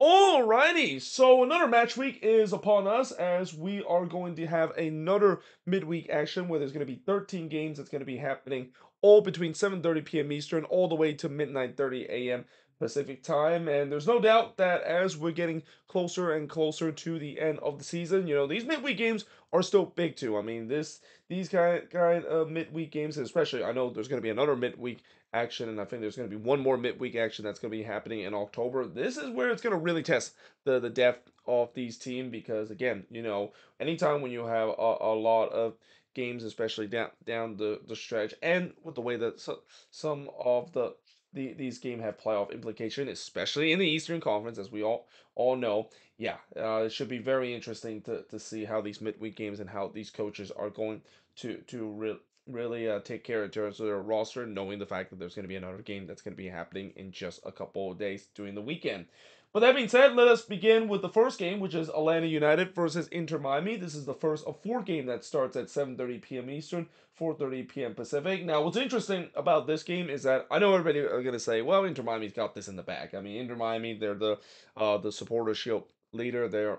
Alrighty, so another match week is upon us as we are going to have another midweek action where there's going to be 13 games that's going to be happening all between 7:30 p.m. Eastern all the way to midnight 30 a.m. Pacific time. And there's no doubt that as we're getting closer and closer to the end of the season, these midweek games are still big too. I mean, these kind of midweek games, and especially I know there's going to be another midweek action, and I think there's going to be one more midweek action that's going to be happening in October. This is where it's going to really test the depth of these teams because, again, anytime when you have a lot of games, especially down the stretch, and with the way that some of these games have playoff implication, especially in the Eastern Conference, as we all know. Yeah, it should be very interesting to see how these midweek games and how these coaches are going to really take care in terms of their roster, knowing the fact that there's going to be another game that's going to be happening in just a couple of days during the weekend. But that being said, let us begin with the first game, which is Atlanta United versus Inter Miami. This is the first of four games that starts at 7:30 p.m. Eastern, 4:30 p.m. Pacific. Now, what's interesting about this game is that I know everybody are going to say, "Well, Inter Miami's got this in the bag." I mean, Inter Miami, they're the supporter shield leader. They're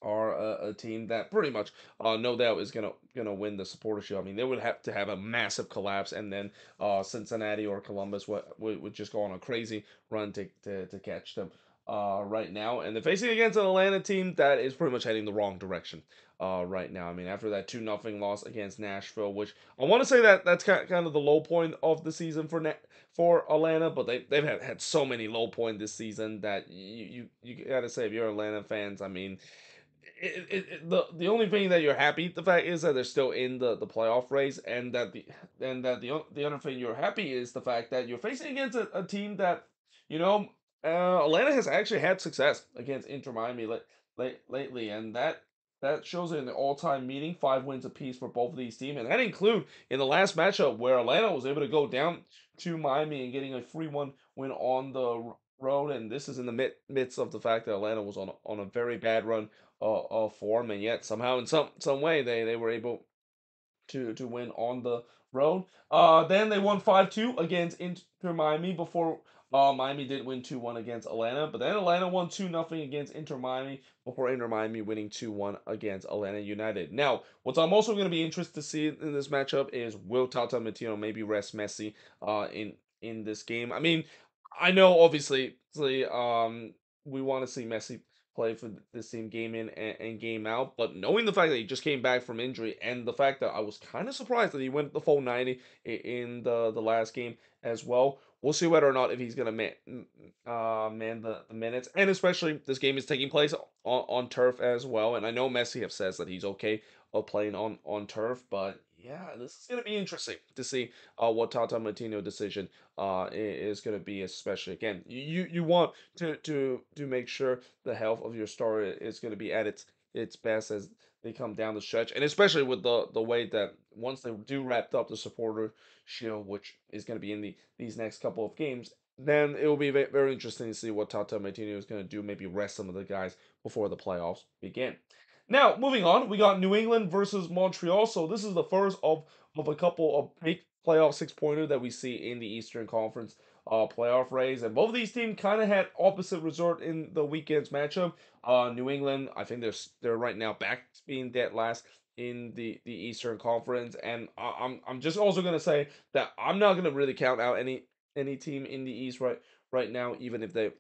are a team that pretty much, no doubt, is gonna win the supporter shield. I mean, they would have to have a massive collapse, and then Cincinnati or Columbus would just go on a crazy run to catch them. Right now, and they're facing against an Atlanta team that is pretty much heading the wrong direction. Right now, I mean, after that 2-0 loss against Nashville, which I want to say that that's kind of the low point of the season for Atlanta, but they've had so many low points this season that you gotta say if you're Atlanta fans, I mean the only thing that you're happy the fact is that they're still in the playoff race, and the other thing you're happy is the fact that you're facing against a team that you know Atlanta has actually had success against Inter Miami lately, and that shows in the all-time meeting, 5 wins apiece for both of these teams, and that include in the last matchup where Atlanta was able to go down to Miami and getting a 3-1 win on the road, and this is in the midst of the fact that Atlanta was on a very bad run of form, and yet somehow in some way they were able to win on the road. Then they won 5-2 against Inter Miami before Miami did win 2-1 against Atlanta, but then Atlanta won 2-0 against Inter Miami before Inter Miami winning 2-1 against Atlanta United. Now, what I'm also going to be interested to see in this matchup is will Tata Martino maybe rest Messi in this game? I mean, I know obviously we want to see Messi play for this team game in and game out. But knowing the fact that he just came back from injury and the fact that I was kind of surprised that he went the full 90 in the last game as well, we'll see whether or not if he's going to man the minutes. And especially this game is taking place on turf as well. And I know Messi have says that he's okay of playing on turf, but yeah, this is going to be interesting to see what Tata Martino decision is going to be, especially again. You want to make sure the health of your star is going to be at its best as they come down the stretch, and especially with the way that once they do wrap up the supporter shield, which is going to be in these next couple of games, then it will be very interesting to see what Tata Martino is going to do. Maybe rest some of the guys before the playoffs begin. Now, moving on, we got New England versus Montreal. So this is the first of a couple of big playoff six-pointer that we see in the Eastern Conference playoff race. And both of these teams kind of had opposite result in the weekend's matchup. New England, I think they're right now back to being dead last in the Eastern Conference. And I'm just also gonna say that I'm not gonna really count out any team in the East right now, even if they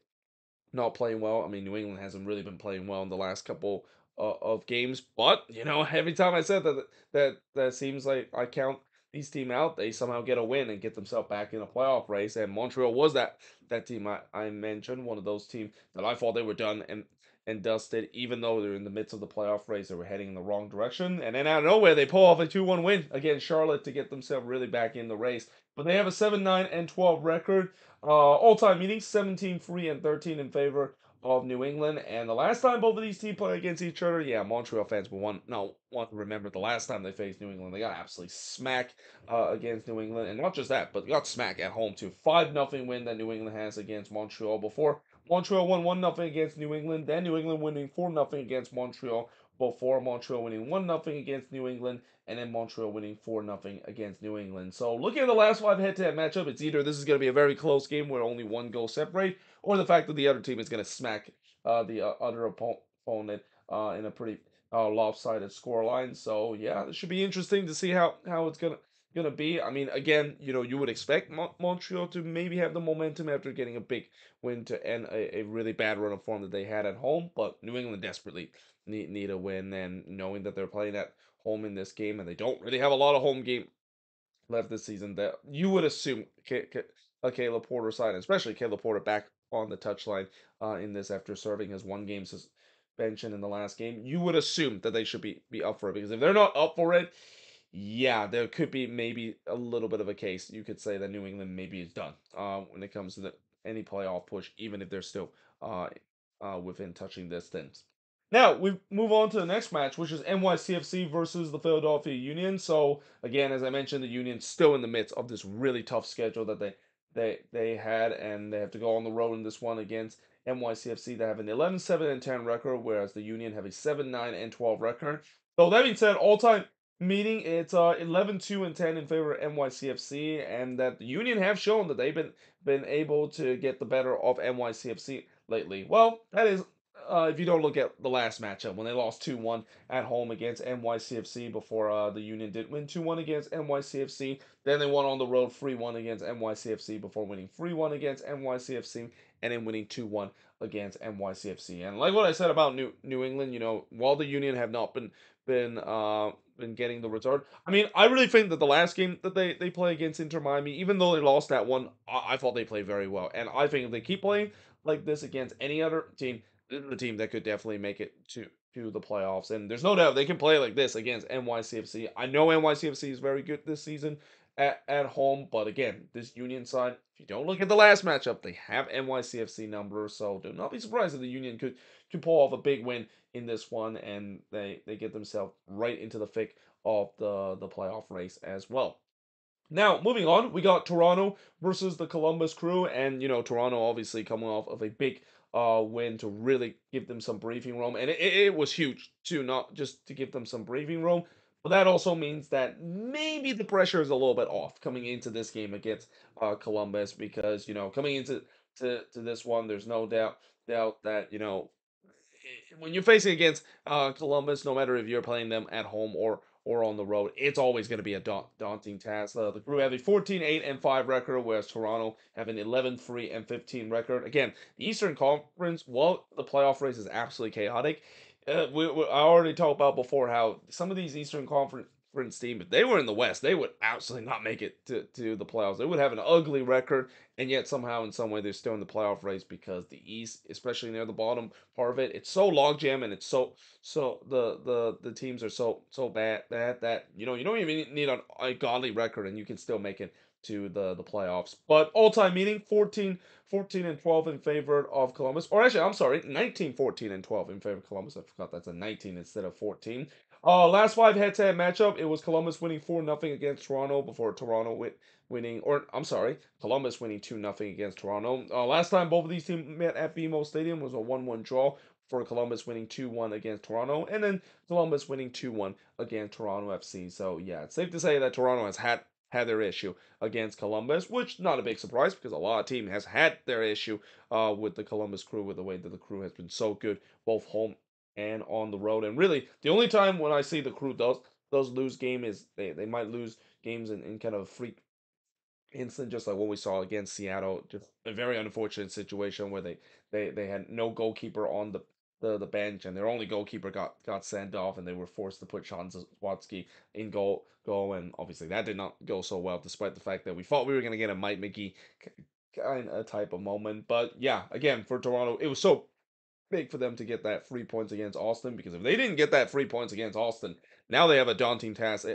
not playing well. I mean, New England hasn't really been playing well in the last couple of games, but every time I said that seems like I count these team out, they somehow get a win and get themselves back in a playoff race. And Montreal was that team I mentioned, one of those teams that I thought they were done and dusted, even though they're in the midst of the playoff race, they were heading in the wrong direction. And then out of nowhere, they pull off a 2-1 win against Charlotte to get themselves really back in the race. But they have a 7-9-12 record. All-time meetings, 17-3 and 13 in favor of New England. And the last time both of these teams played against each other, yeah, Montreal fans will want to remember the last time they faced New England. They got absolutely smacked against New England. And not just that, but they got smacked at home too. 5-0 win that New England has against Montreal before. Montreal won 1-0 against New England. Then New England winning 4-0 against Montreal before Montreal winning 1-0 against New England, and then Montreal winning 4-0 against New England. So looking at the last five head-to-head matchup, it's either this is going to be a very close game where only one goal separate, or the fact that the other team is going to smack the other opponent in a pretty lopsided scoreline. So yeah, it should be interesting to see how it's gonna be. I mean, again, you would expect Montreal to maybe have the momentum after getting a big win to end a really bad run of form that they had at home, but New England desperately need a win, and knowing that they're playing at home in this game and they don't really have a lot of home game left this season, that you would assume a Caleb Porter side, especially Caleb Porter back on the touchline in this after serving his one game suspension in the last game, you would assume that they should be up for it, because if they're not up for it, yeah, there could be maybe a little bit of a case. You could say that New England maybe is done when it comes to any playoff push, even if they're still uh, within touching distance. Now we move on to the next match, which is NYCFC versus the Philadelphia Union. So again, as I mentioned, the Union's still in the midst of this really tough schedule that they had, and they have to go on the road in this one against NYCFC. They have an 11-7-10 record, whereas the Union have a 7-9-12 record. So that being said, all-time meeting, it's 11-2-10 in favor of NYCFC, and that the Union have shown that they've been able to get the better of NYCFC lately. Well, that is if you don't look at the last matchup when they lost 2-1 at home against NYCFC before the Union did win 2-1 against NYCFC. Then they won on the road 3-1 against NYCFC before winning 3-1 against NYCFC, and then winning 2-1 against NYCFC. And like what I said about New England, while the Union have not been getting the result. I mean, I really think that the last game that they play against Inter Miami, even though they lost that one, I thought they played very well. And I think if they keep playing like this against any other team, this is a team that could definitely make it to the playoffs. And there's no doubt they can play like this against NYCFC. I know NYCFC is very good this season at home, but again, this Union side, if you don't look at the last matchup, they have NYCFC numbers, so do not be surprised if the Union could pull off a big win in this one, and they get themselves right into the thick of the playoff race as well. Now, moving on, we got Toronto versus the Columbus Crew, and Toronto obviously coming off of a big win to really give them some breathing room, and it was huge too, not just to give them some breathing room, but that also means that maybe the pressure is a little bit off coming into this game against Columbus, because coming into to this one, there's no doubt that when you're facing against Columbus, no matter if you're playing them at home or on the road, it's always going to be a daunting task. The Crew have a 14-8-5 record, whereas Toronto have an 11-3-15 record. Again, the Eastern Conference, while the playoff race is absolutely chaotic, I already talked about before how some of these Eastern Conference teams, if they were in the West, they would absolutely not make it to the playoffs. They would have an ugly record, and yet somehow, in some way, they're still in the playoff race, because the East, especially near the bottom part of it, it's so logjam, and it's so the teams are so bad that you don't even need a godly record, and you can still make it to the playoffs. But all-time meeting, 14-12 in favor of Columbus. Or actually, I'm sorry, 19-14-12 in favor of Columbus. I forgot that's a 19 instead of 14. Last five head-to-head matchup, it was Columbus winning 4-0 against Toronto before Toronto winning, or I'm sorry, Columbus winning 2-0 against Toronto. Last time both of these teams met at BMO Stadium was a 1-1 draw, for Columbus winning 2-1 against Toronto, and then Columbus winning 2-1 against Toronto FC. So yeah, it's safe to say that Toronto has had their issue against Columbus, which not a big surprise, because a lot of team has had their issue with the Columbus Crew, with the way that the Crew has been so good both home and on the road. And really, the only time when I see the Crew does lose game is they might lose games in kind of a freak instant, just like what we saw against Seattle. Just a very unfortunate situation where they had no goalkeeper on the bench, and their only goalkeeper got sent off, and they were forced to put Sean Zwatsky in goal, and obviously that did not go so well, despite the fact that we thought we were going to get a Mike McGee kind of type of moment. But yeah, again, for Toronto, it was so big for them to get that 3 points against Austin, because if they didn't get that 3 points against Austin, now they have a daunting task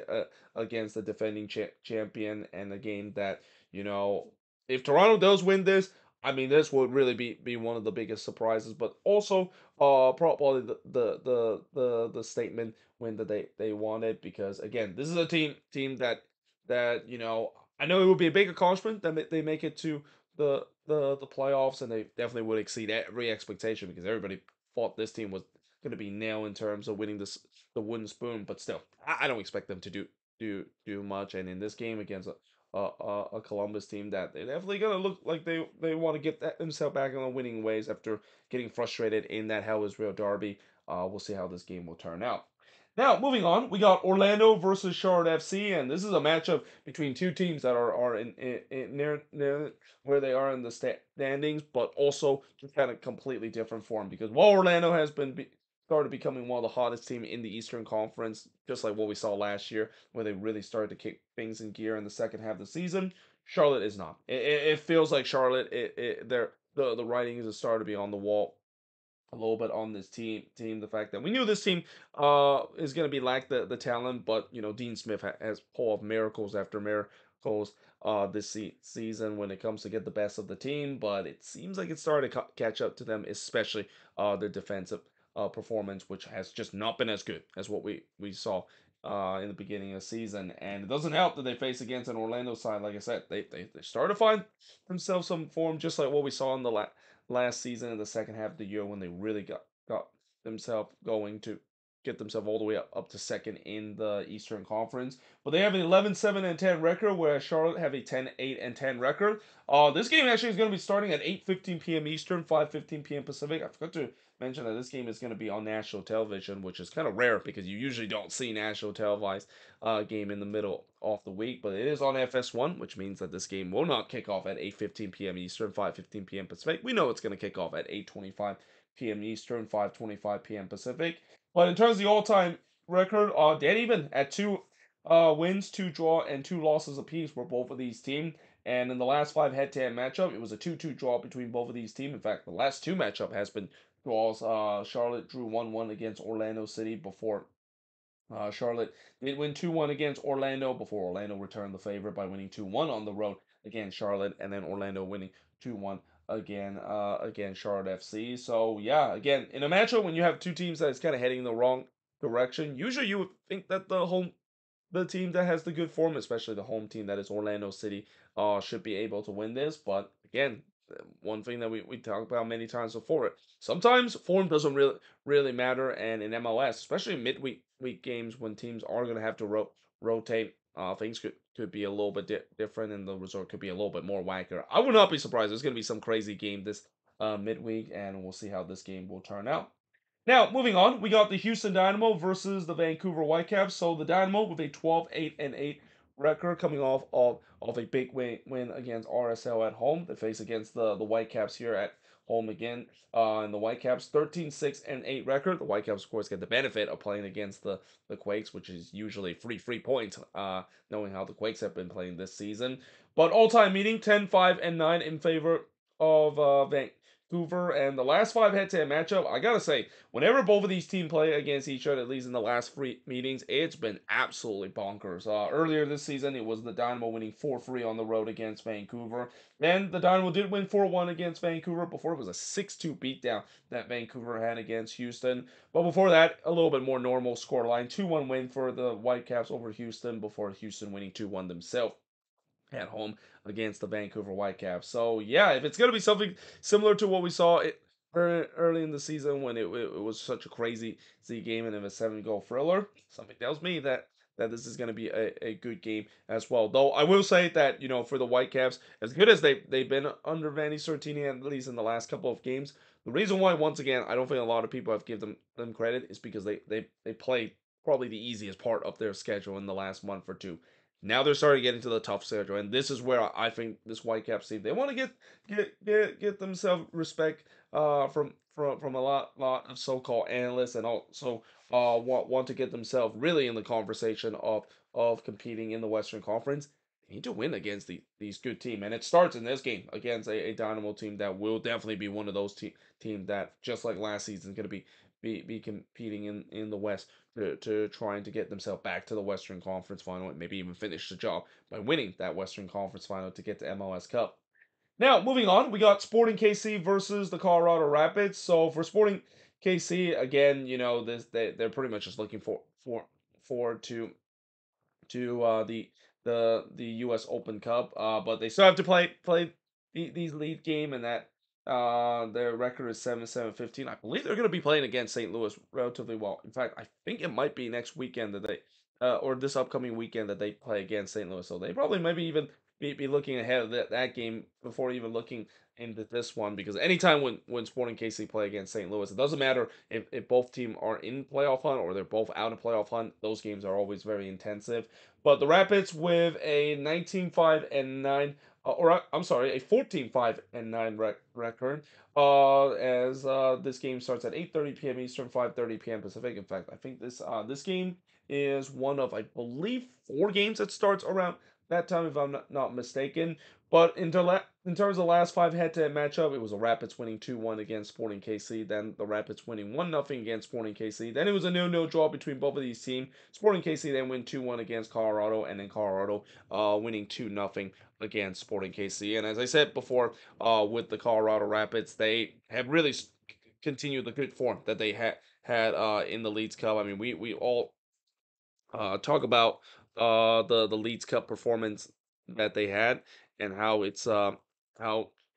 against the defending champion, and a game that, if Toronto does win this, I mean, this would really be one of the biggest surprises, but also probably the statement win that they wanted, because again, this is a team that I know it would be a big accomplishment that they make it to the playoffs, and they definitely would exceed every expectation, because everybody thought this team was gonna be nailed in terms of winning the wooden spoon. But still, I don't expect them to do much. And in this game against a Columbus team that they're definitely gonna look like they want to get themselves back on the winning ways after getting frustrated in that Hell is Real derby. We'll see how this game will turn out. Now, moving on, we got Orlando versus Charlotte FC, and this is a matchup between two teams that are in near where they are in the standings, but also just kind of completely different form. Because while Orlando has started becoming one of the hottest team in the Eastern Conference, just like what we saw last year, where they really started to kick things in gear in the second half of the season, Charlotte is not. It feels like Charlotte, the writing is starting to be on the wall a little bit on this team. The fact that we knew this team is going to be lack the talent, but Dean Smith has pulled off miracles after miracles this season when it comes to get the best of the team. But it seems like it's starting to catch up to them, especially their defensive performance, which has just not been as good as what we saw in the beginning of the season. And it doesn't help that they face against an Orlando side. Like I said, they started to find themselves some form, just like what we saw in the last season in the second half of the year when they really got themselves going to get themselves all the way up to second in the Eastern Conference. But they have an 11-7-10 record, whereas Charlotte have a 10-8-10 record. This game actually is going to be starting at 8:15 p.m. Eastern, 5:15 p.m. Pacific. I forgot to mention that this game is going to be on national television, which is kind of rare because you usually don't see national televised game in the middle of the week. But it is on FS1, which means that this game will not kick off at 8:15 p.m. Eastern, 5:15 p.m. Pacific. We know it's going to kick off at 8:25 p.m. Eastern, 5:25 p.m. Pacific. But in terms of the all-time record, dead even at two wins, two draw, and two losses apiece for both of these teams. And in the last five head-to-head matchup, it was a 2-2 draw between both of these teams. In fact, the last two matchup has been draws. Charlotte drew 1-1 against Orlando City before Charlotte did win 2-1 against Orlando before Orlando returned the favor by winning 2-1 on the road against Charlotte, and then Orlando winning 2-1 against Charlotte FC. So yeah, again, in a matchup when you have two teams that is kind of heading in the wrong direction, usually you would think that the team that has the good form, especially the home team that is Orlando City, should be able to win this. But again, one thing that we talked about many times before, sometimes form doesn't really matter, and in MLS, especially in midweek games when teams are going to have to rotate, things could be a little bit different, and the result could be a little bit more whacker. I would not be surprised. There's going to be some crazy game this midweek, and we'll see how this game will turn out. Now, moving on, we got the Houston Dynamo versus the Vancouver Whitecaps. So the Dynamo with a 12-8-8 record coming off a big win against RSL at home. They face against the Whitecaps here at home again. And the Whitecaps 13-6-8 record. The Whitecaps, of course, get the benefit of playing against the Quakes, which is usually free point, knowing how the Quakes have been playing this season. But all-time meeting 10-5-9 in favor of Vancouver. And the last five head-to-head matchup, I gotta say, whenever both of these teams play against each other, at least in the last three meetings, it's been absolutely bonkers. Earlier this season, it was the Dynamo winning 4-3 on the road against Vancouver. Then the Dynamo did win 4-1 against Vancouver. Before, it was a 6-2 beatdown that Vancouver had against Houston. But before that, a little bit more normal scoreline. 2-1 win for the Whitecaps over Houston before Houston winning 2-1 themselves at home against the Vancouver Whitecaps. So yeah, if it's gonna be something similar to what we saw early in the season when it was such a crazy game and it was a 7-goal thriller, something tells me that this is going to be a good game as well. Though I will say that for the Whitecaps, as good as they've been under Vanni Sortini at least in the last couple of games, the reason why once again I don't think a lot of people have given them credit is because they played probably the easiest part of their schedule in the last month or two. Now they're starting to get into the tough schedule, and this is where I think this Whitecaps team they want to get themselves respect from a lot of so-called analysts, and also want to get themselves really in the conversation of competing in the Western Conference. They need to win against these good teams, and it starts in this game against a Dynamo team that will definitely be one of those teams that just like last season is going to be competing in the West to trying to get themselves back to the Western Conference Final and maybe even finish the job by winning that Western Conference Final to get to MLS Cup. Now, moving on, we got Sporting KC versus the Colorado Rapids. So for Sporting KC, again, they're pretty much just looking forward to the U.S. Open Cup, but they still have to play these league game, and that Their record is 7-7-15. I believe they're going to be playing against St. Louis relatively well. In fact, I think it might be next weekend that or this upcoming weekend that they play against St. Louis. So they probably maybe even be looking ahead of that game before even looking into this one. Because anytime when Sporting KC play against St. Louis, it doesn't matter if both team are in playoff hunt or they're both out of playoff hunt. Those games are always very intensive. But the Rapids with a 19-5-9 I'm sorry, a 14-5-9 record. As this game starts at 8:30 p.m. Eastern, 5:30 p.m. Pacific. In fact, I think this game is one of, I believe, four games that starts around that time, if I'm not mistaken. But in terms of the last five head-to-head matchup, it was the Rapids winning 2-1 against Sporting KC. Then the Rapids winning 1-0 against Sporting KC. Then it was a 0-0 draw between both of these teams. Sporting KC then win 2-1 against Colorado, and then Colorado winning 2-0 against Sporting KC. And as I said before, with the Colorado Rapids, they have really continued the good form that they had in the Leeds Cup. I mean, we all talk about the Leeds Cup performance that they had and how it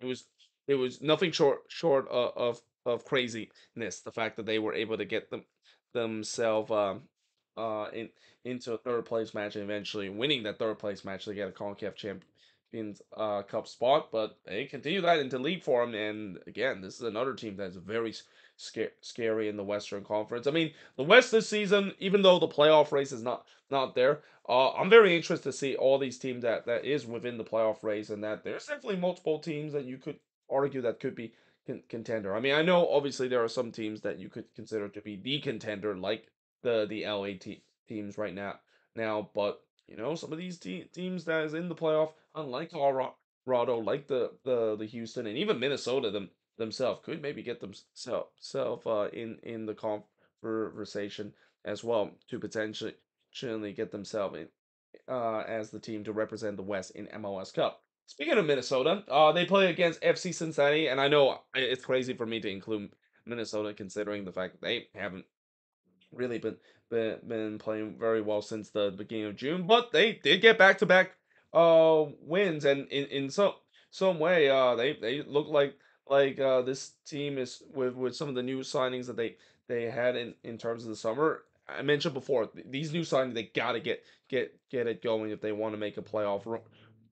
was it was nothing short of craziness. The fact that they were able to get themselves in into a third place match and eventually winning that third place match to get a CONCACAF Champions Cup spot, but they continue that into league form. And again, this is another team that's very scary in the Western Conference. I mean, the West this season, even though the playoff race is not there, I'm very interested to see all these teams that is within the playoff race, and that there's definitely multiple teams that you could argue that could be contender. I mean, I know obviously there are some teams that you could consider to be the contender, like the LA teams right now, but some of these teams that is in the playoff, unlike Colorado, like the Houston and even Minnesota themselves could maybe get themselves in the conversation as well to potentially get themselves in as the team to represent the West in MLS Cup. Speaking of Minnesota, they play against FC Cincinnati, and I know it's crazy for me to include Minnesota considering the fact that they haven't really been playing very well since the beginning of June, but they did get back to back wins, and in some way they look like this team is with some of the new signings that they had in terms of the summer. I mentioned before these new signings they gotta get it going if they want to make a playoff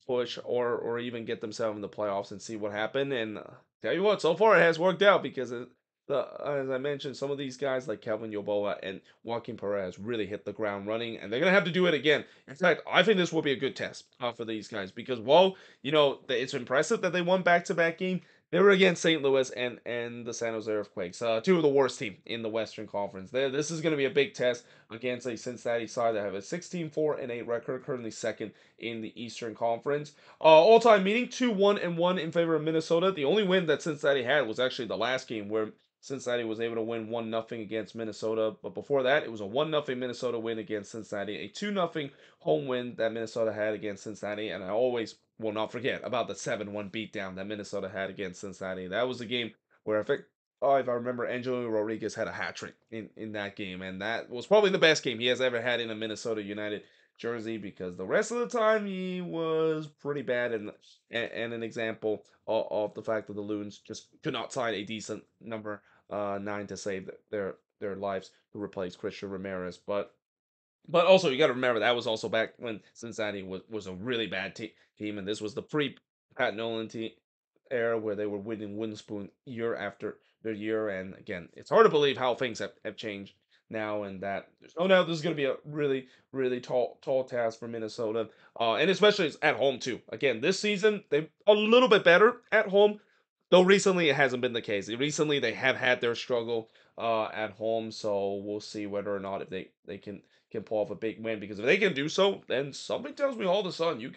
push or even get themselves in the playoffs and see what happened. And tell you what, so far it has worked out because as I mentioned, some of these guys like Kelvin Yoboa and Joaquin Perez really hit the ground running, and they're gonna have to do it again. In fact, I think this will be a good test for these guys because while it's impressive that they won back-to-back game, they were against St. Louis and the San Jose Earthquakes, two of the worst team in the Western Conference. This is going to be a big test against a Cincinnati side that have a 16-4-8 record, currently second in the Eastern Conference. All-time meeting 2-1-1 in favor of Minnesota. The only win that Cincinnati had was actually the last game where Cincinnati was able to win 1-0 against Minnesota. But before that, it was a 1-0 Minnesota win against Cincinnati, a 2-0 home win that Minnesota had against Cincinnati. And I always will not forget about the 7-1 beatdown that Minnesota had against Cincinnati. That was a game where I think, if I remember, Angelo Rodriguez had a hat trick in that game. And that was probably the best game he has ever had in a Minnesota United jersey because the rest of the time he was pretty bad and an example of the fact that the Loons just could not sign a decent number 9 to save their lives to replace Christian Ramirez. But also you got to remember that was also back when Cincinnati was a really bad team, and this was the pre Pat Nolan era where they were winning wooden spoon year after year. And again, it's hard to believe how things have changed now, and that there's no doubt this is going to be a really tall task for Minnesota, and especially at home too. Again, this season they a little bit better at home, though recently it hasn't been the case. Recently they have had their struggle at home, so we'll see whether or not if they can pull off a big win. Because if they can do so, then something tells me all of a sudden you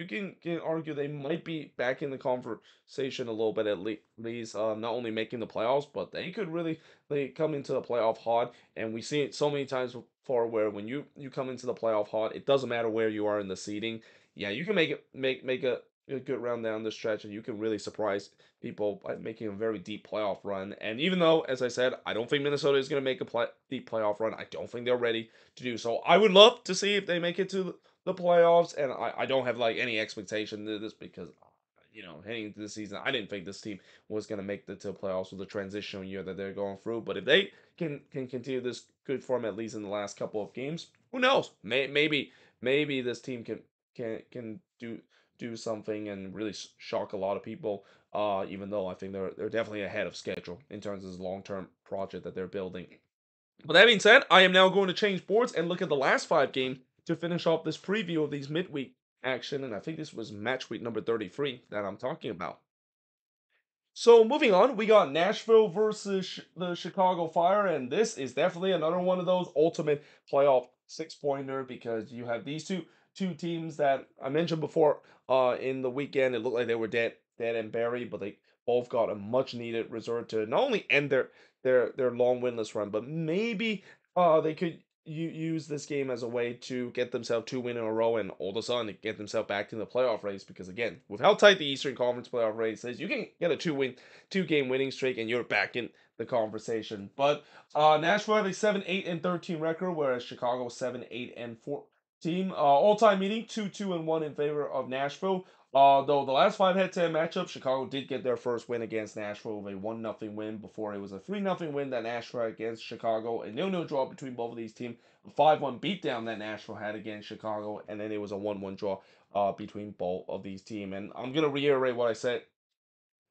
can argue they might be back in the conversation a little bit at least, not only making the playoffs, but they could really they come into the playoff hot. And we see it so many times before where when you come into the playoff hot, it doesn't matter where you are in the seeding. Yeah, you can make a good round down the stretch, and you can really surprise people by making a very deep playoff run. And even though, as I said, I don't think Minnesota is going to make a deep playoff run, I don't think they're ready to do so. I would love to see if they make it to the playoffs, and I don't have like any expectation to this because heading into the season, I didn't think this team was going to make the to playoffs with the transitional year that they're going through. But if they can continue this good form at least in the last couple of games, who knows? Maybe this team can do something and really shock a lot of people. Even though I think they're definitely ahead of schedule in terms of this long term project that they're building. But that being said, I am now going to change boards and look at the last 5 games to finish off this preview of these midweek action. And I think this was match week number 33 that I'm talking about. So moving on, we got Nashville versus the Chicago Fire, and this is definitely another one of those ultimate playoff 6-pointer because you have these two teams that I mentioned before. In the weekend, it looked like they were dead and buried, but they both got a much needed result to not only end their long winless run, but maybe they could use this game as a way to get themselves 2 wins in a row and all of a sudden get themselves back in the playoff race. Because again, with how tight the Eastern Conference playoff race is, you can get a 2-game winning streak and you're back in the conversation. But Nashville have a 7-8-13 record, whereas Chicago 7-8-14. All-time meeting 2-2-1 in favor of Nashville. Though the last 5 head-to-head matchups, Chicago did get their first win against Nashville with a 1-0 win before it was a 3-0 win that Nashville had against Chicago. A 0-0 draw between both of these teams. A 5-1 beatdown that Nashville had against Chicago. And then it was a 1-1 draw between both of these teams. And I'm going to reiterate what I said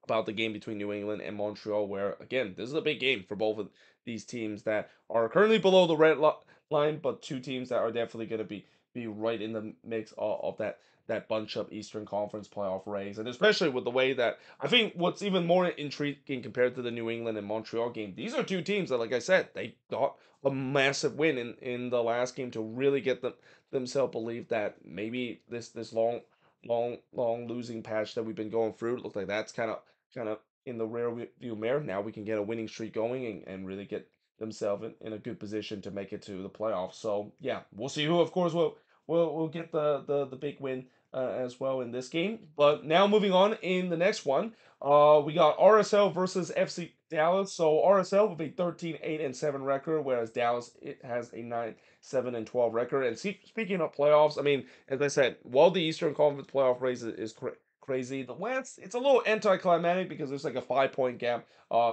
about the game between New England and Montreal, where again, this is a big game for both of these teams that are currently below the line, but two teams that are definitely going to be right in the mix of that bunch up Eastern Conference playoff race, and especially with the way that I think what's even more intriguing compared to the New England and Montreal game, these are two teams that, like I said, they got a massive win in the last game to really get themselves believe that maybe this long losing patch that we've been going through looked like that's kind of in the rear view mirror. Now we can get a winning streak going and really get themselves in a good position to make it to the playoffs. So yeah, we'll see who, of course, will get the big win as well in this game. But now moving on in the next one, we got RSL versus FC Dallas. So RSL with a 13-8-7 record, whereas Dallas it has a 9-7-12 record. And speaking of playoffs, I mean, as I said, while the Eastern Conference playoff race is crazy. The West, it's a little anticlimactic because there's like a 5 point gap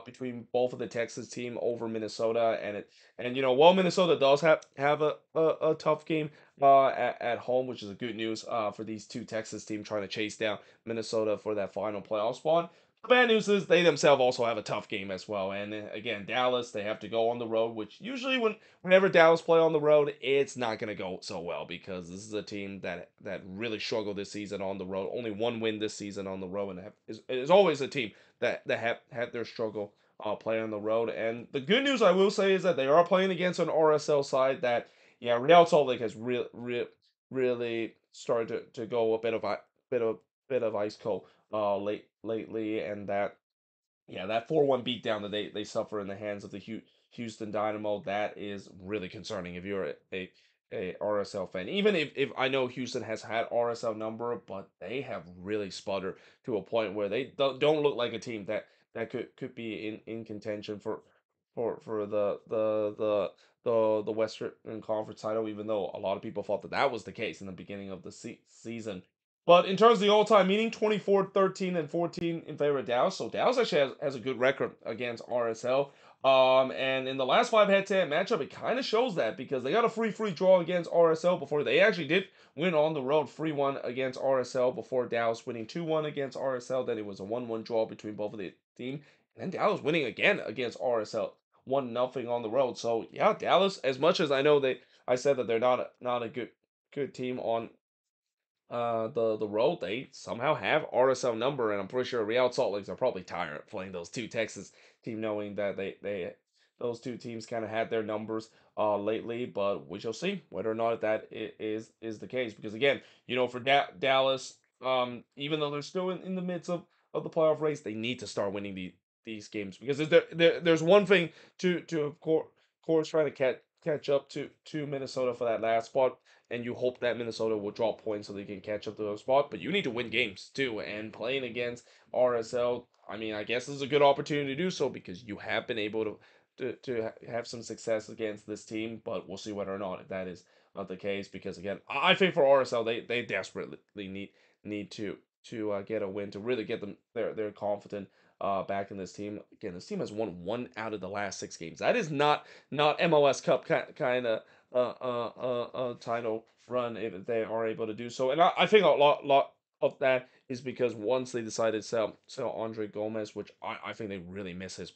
between both of the Texas team over Minnesota, and while Minnesota does have a tough game at home, which is a good news for these two Texas teams trying to chase down Minnesota for that final playoff spot. The bad news is they themselves also have a tough game as well. And again, Dallas, they have to go on the road, which usually whenever Dallas play on the road, it's not going to go so well because this is a team that really struggled this season on the road. Only 1 win this season on the road, and is always a team that have had their struggle playing on the road. And the good news I will say is that they are playing against an RSL side that, yeah, Real Salt Lake has really started to go a bit of bit of ice cold lately, and that yeah, that 4-1 beatdown that they suffer in the hands of the Houston Dynamo, that is really concerning if you're a RSL fan. Even if I know Houston has had RSL number, but they have really sputtered to a point where they don't look like a team that could be in contention for the Western Conference title, even though a lot of people thought that was the case in the beginning of the season. But in terms of the all-time meeting, 24, 13, and 14 in favor of Dallas. So Dallas actually has a good record against RSL. And in the last 5 head-to-head matchup, it kind of shows that because they got a free draw against RSL before they actually did win on the road 3-1 against RSL before Dallas winning 2-1 against RSL. Then it was a 1-1 draw between both of the team. And then Dallas winning again against RSL 1-0 on the road. So yeah, Dallas, as much as I know I said that they're not a good team on the road, they somehow have RSL number, and I'm pretty sure Real Salt Lakes are probably tired of playing those two Texas team, knowing that they those two teams kind of had their numbers lately. But we shall see whether or not that is the case. Because again, for Dallas, even though they're still in the midst of the playoff race, they need to start winning these games because there's one thing to of course trying to catch up to Minnesota for that last spot, and you hope that Minnesota will drop points so they can catch up to those spot. But you need to win games too, and playing against RSL, I mean, I guess this is a good opportunity to do so because you have been able to have some success against this team. But we'll see whether or not if that is not the case. Because again, I think for RSL, they desperately need to get a win to really get them their confident back in this team. Again, this team has won 1 out of the last 6 games. That is not MLS Cup kind of title run if they are able to do so. And I think a lot of that is because once they decided to sell Andre Gomez, which I think they really miss his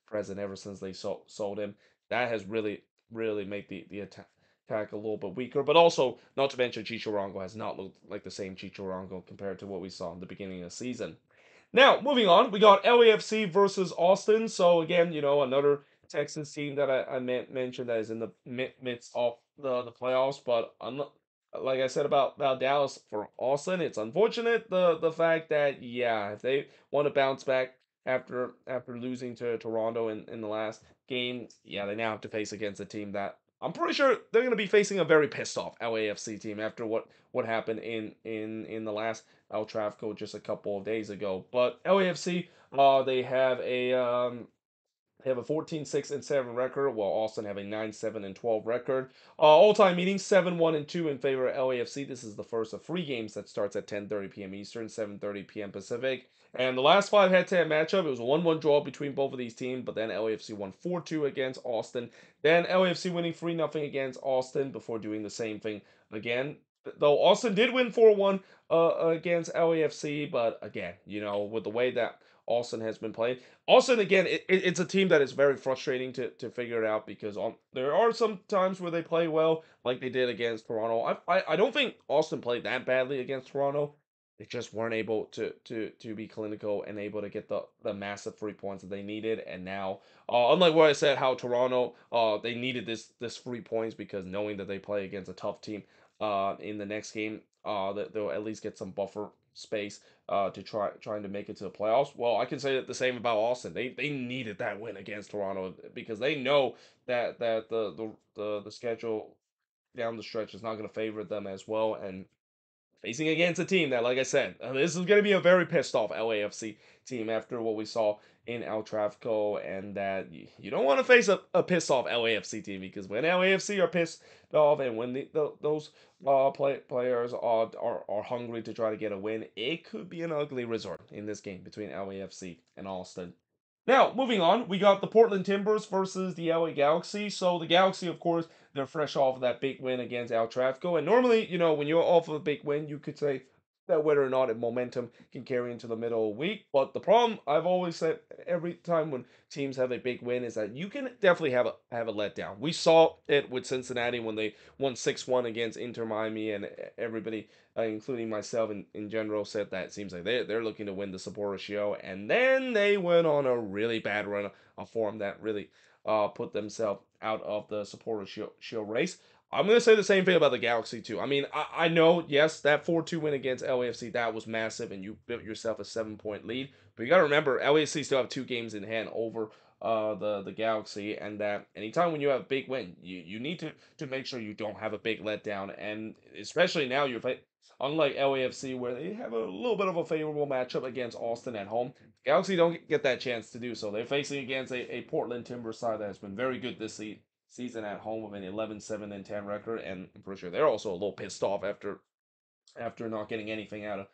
present ever since they sold him. That has really made the attack a little bit weaker. But also, not to mention, Chicharrongo has not looked like the same Chicharrongo compared to what we saw in the beginning of the season. Now, moving on, we got LAFC versus Austin. So again, another Texas team that I mentioned that is in the midst of the playoffs. But like I said about Dallas, for Austin, it's unfortunate the fact that, yeah, if they want to bounce back after losing to Toronto in the last game, yeah, they now have to face against a team that I'm pretty sure they're going to be facing a very pissed off LAFC team after what happened in the last El Trafico just a couple of days ago. But LAFC, they have a 14-6-7 record, while Austin have a 9-7-12 record. All-time meetings 7-1-2 in favor of LAFC. This is the first of 3 games that starts at 10:30 p.m. Eastern, 7:30 p.m. Pacific. And the last 5 head-to-head matchup, it was a 1-1 draw between both of these teams, but then LAFC won 4-2 against Austin. Then LAFC winning 3-0 against Austin before doing the same thing again. Though Austin did win 4-1 against LAFC, but again, with the way that Austin has been playing. Austin, again, it's a team that is very frustrating to figure it out because there are some times where they play well, like they did against Toronto. I don't think Austin played that badly against Toronto. They just weren't able to be clinical and able to get the massive 3 points that they needed. And now, unlike what I said, how Toronto they needed this 3 points because knowing that they play against a tough team in the next game, that they'll at least get some buffer space to trying to make it to the playoffs. Well, I can say the same about Austin. They needed that win against Toronto because they know that the schedule down the stretch is not going to favor them as well. And facing against a team that, like I said, this is going to be a very pissed off LAFC team after what we saw in El Trafico, and that you don't want to face a pissed off LAFC team because when LAFC are pissed off and when those players are hungry to try to get a win, it could be an ugly result in this game between LAFC and Austin. Now, moving on, we got the Portland Timbers versus the LA Galaxy. So the Galaxy, of course, they're fresh off of that big win against El Trafico. And normally, when you're off of a big win, you could say that whether or not a momentum can carry into the middle of the week. But the problem I've always said every time when teams have a big win is that you can definitely have a letdown. We saw it with Cincinnati when they won 6-1 against Inter Miami, and everybody, including myself in general, said that it seems like they're looking to win the supporter show. And then they went on a really bad run of form that really put themselves out of the supporter show race. I'm going to say the same thing about the Galaxy, too. I mean, I know, yes, that 4-2 win against LAFC, that was massive, and you built yourself a 7-point lead. But you got to remember, LAFC still have 2 games in hand over the Galaxy, and that anytime when you have a big win, you need to make sure you don't have a big letdown. And especially now, unlike LAFC, where they have a little bit of a favorable matchup against Austin at home, Galaxy don't get that chance to do so. They're facing against a Portland Timbers side that has been very good this season at home with an 11-7-10 record, and I'm pretty sure they're also a little pissed off after not getting anything out of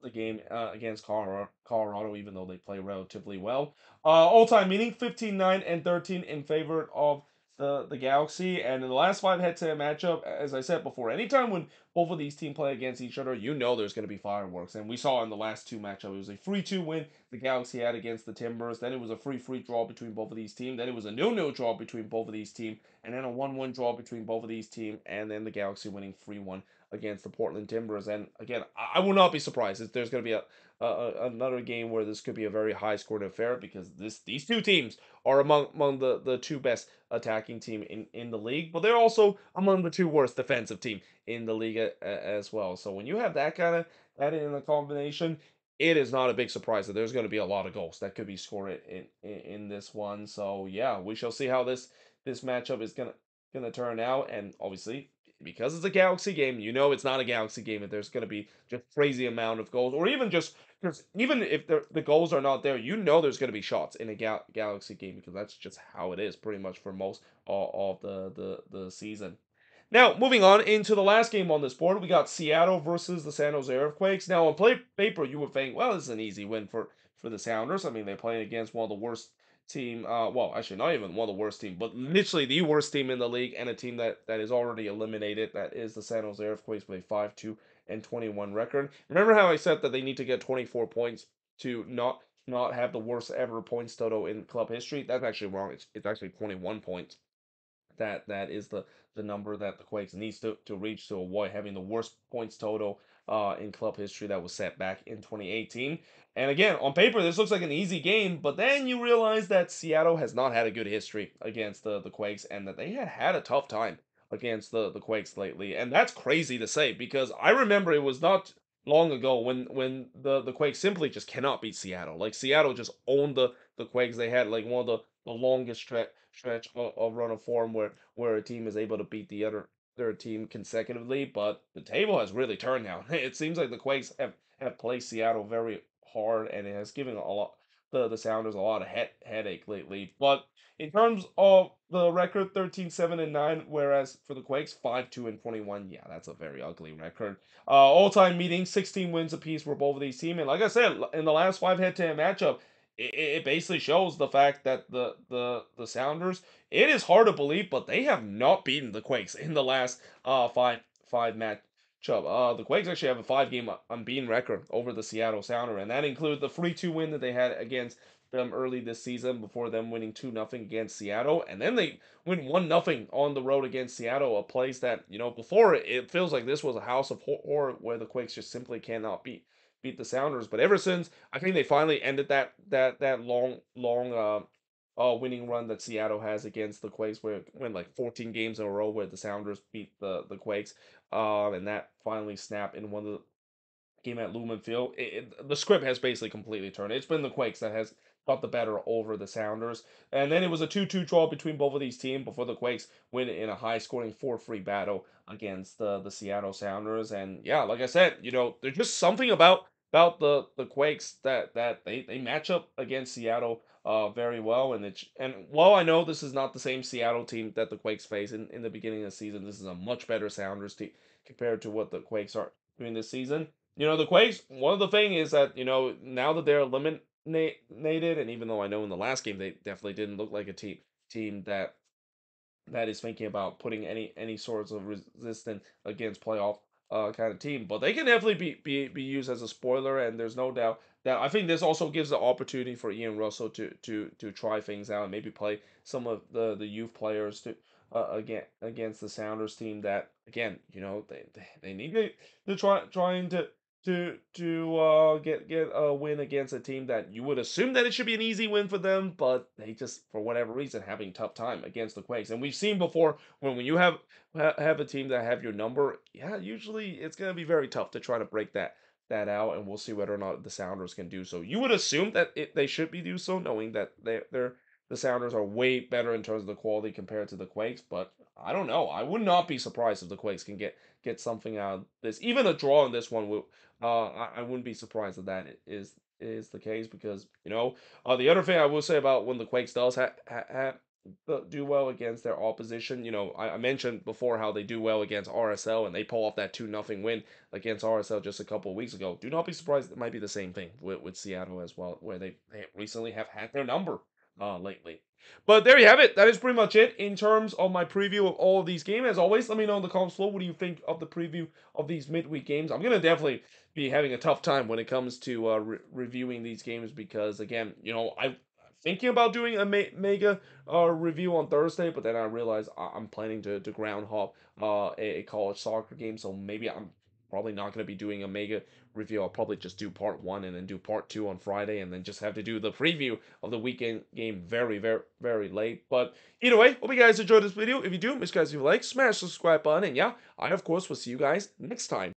the game against Colorado, even though they play relatively well. All-time meaning 15-9-13 in favor of the Galaxy, and in the last 5 head-to-head matchup, as I said before, anytime when both of these teams play against each other, there's going to be fireworks, and we saw in the last 2 matchups, it was a 3-2 win the Galaxy had against the Timbers, then it was a 3-3 draw between both of these teams, then it was a 0-0 draw between both of these teams, and then a 1-1 draw between both of these teams, and then the Galaxy winning 3-1 against the Portland Timbers. And again, I will not be surprised if there's going to be another game where this could be a very high scoring affair because these 2 teams are among the 2 best attacking team in the league, but they're also among the 2 worst defensive team in the league as well. So when you have that in a combination, it is not a big surprise that there's going to be a lot of goals that could be scored in this one. So yeah, we shall see how this matchup is gonna turn out, and obviously because it's a Galaxy game, it's not a Galaxy game if there's going to be just crazy amount of goals, or even just because even if the goals are not there, there's going to be shots in a Galaxy game because that's just how it is pretty much for most of the season. Now, moving on into the last game on this board, we got Seattle versus the San Jose Earthquakes. Now, on play paper, you would think, well, this is an easy win for the Sounders. I mean, they're playing against one of the worst team. Well, actually, not even one of the worst team, but literally the worst team in the league, and a team that is already eliminated. That is the San Jose Earthquakes with a 5-2-21 record. Remember how I said that they need to get 24 points to not have the worst ever points total in club history? That's actually wrong. It's actually 21 points. That is the number that the Quakes needs to reach to avoid having the worst points total in club history that was set back in 2018. And again, on paper, this looks like an easy game, but then you realize that Seattle has not had a good history against the Quakes, and that they had a tough time against the Quakes lately. And that's crazy to say, because I remember it was not long ago when the Quakes simply just cannot beat Seattle. Like, Seattle just owned the Quakes. They had like one of the longest stretch of run of form where a team is able to beat the other team consecutively. But the table has really turned now. It seems like the Quakes have played Seattle very hard, and it has given a lot the Sounders a lot of headache lately. But in terms of the record, 13-7-9, whereas for the Quakes, 5-2-21. Yeah, that's a very ugly record. All-time meetings, 16 wins apiece for both of these teams. And like I said, in the last 5 head-to-head matchup, it basically shows the fact that the Sounders, it is hard to believe, but they have not beaten the Quakes in the last five matchup. The Quakes actually have a 5-game unbeaten record over the Seattle Sounder, and that includes the 3-2 win that they had against them early this season before them winning 2-0 against Seattle, and then they win 1-0 on the road against Seattle, a place that, before it feels like this was a house of horror where the Quakes just simply cannot beat the Sounders. But ever since, I think they finally ended that long winning run that Seattle has against the Quakes, where it went like 14 games in a row where the Sounders beat the Quakes, and that finally snapped in one of the game at Lumen Field. The script has basically completely turned. It's been the Quakes that has got the better over the Sounders. And then it was a 2-2 draw between both of these teams before the Quakes win in a high-scoring 4-3 battle against the Seattle Sounders. And yeah, like I said, there's just something about the Quakes that they match up against Seattle very well. And while I know this is not the same Seattle team that the Quakes face in the beginning of the season, this is a much better Sounders team compared to what the Quakes are doing this season. The Quakes, one of the thing is that, now that they're eliminated, and even though I know in the last game they definitely didn't look like a team that is thinking about putting any sorts of resistance against playoff kind of team. But they can definitely be used as a spoiler, and there's no doubt that I think this also gives the opportunity for Ian Russell to try things out and maybe play some of the youth players against the Sounders team that, again, they need to trying to get a win against a team that you would assume that it should be an easy win for them, but they just, for whatever reason, having a tough time against the Quakes. And we've seen before, when you have a team that have your number, yeah, usually it's gonna be very tough to try to break that out, and we'll see whether or not the Sounders can do so. You would assume that they should be do so, knowing that the Sounders are way better in terms of the quality compared to the Quakes, but I don't know. I would not be surprised if the Quakes can get something out of this. Even a draw in this one will, I wouldn't be surprised if that is the case, because the other thing I will say about when the Quakes does do well against their opposition, I mentioned before how they do well against RSL, and they pull off that 2-0 win against RSL just a couple of weeks ago. Do not be surprised; it might be the same thing with Seattle as well, where they recently have had their number lately. But there you have it. That is pretty much it in terms of my preview of all of these games. As always, let me know in the comments below, what do you think of the preview of these midweek games. I'm going to definitely be having a tough time when it comes to reviewing these games, because, again, I'm thinking about doing a mega review on Thursday, but then I realize I'm planning to ground hop a college soccer game, so maybe I'm probably not going to be doing a mega review. I'll probably just do part 1 and then do part 2 on Friday, and then just have to do the preview of the weekend game very, very, very late. But either way, hope you guys enjoyed this video. If you do, make sure you guys leave a like, smash the subscribe button, and yeah, I of course will see you guys next time.